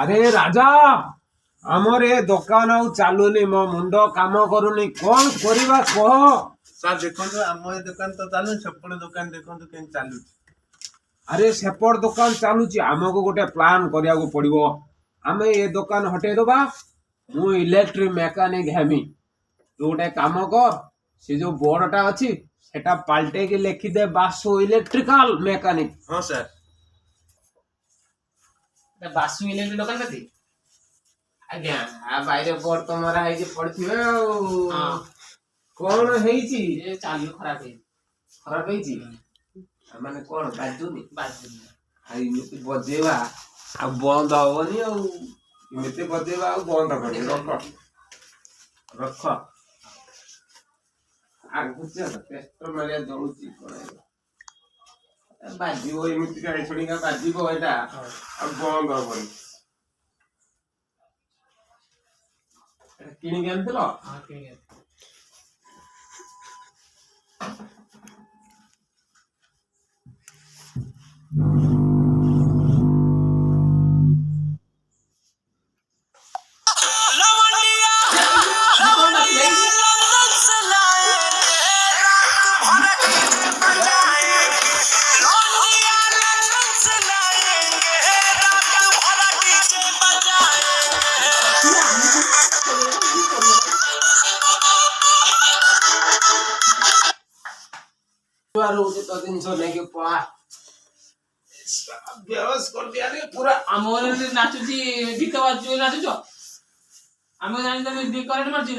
अरे राजा आमर ए दुकान आउ चालुनी मो मुंड काम करूनी कौन करिबा कह। सर देखो आम ए दुकान तो चालू सेपट दुकान देखो के चालू। अरे सेपट दुकान चालुची आमको गोटे प्लान करिया को पड़िबो। आमे ए दुकान हटे दबा मु इलेक्ट्रिक मैकेनिक हेमी तू गोटे काम कर से जो बोर्डटा अछि सेटा पाल्टे के लिखि दे बासु इलेक्ट्रिकल मैकेनिक। हां सर बासु इलेक्ट्रिक दुकान कति आज्ञा आ बाइरे बोर्ड तमरा है जे पड़थिबे कोन हेइची ए चालू खराब है खराब हेइची माने कोन बाजुनी बासु आई इमिति बजेवा आ बंद होबनी आ इमिति बजेवा आ बंद होबनी रख रख आ गुचे टेस्ट मारिया जळुची कोन बाजीबो इमिति गाड़ी छोड़ीका बाजीबो एटा आ बंद होबनी किणी गेनतलो हां के रोजे तो दिन सो लेके पा बेहोश कर दिया रे पूरा। आमोर नाचुची गीत वाजू नाचुचो आमे जानि तमे दी करंट मारची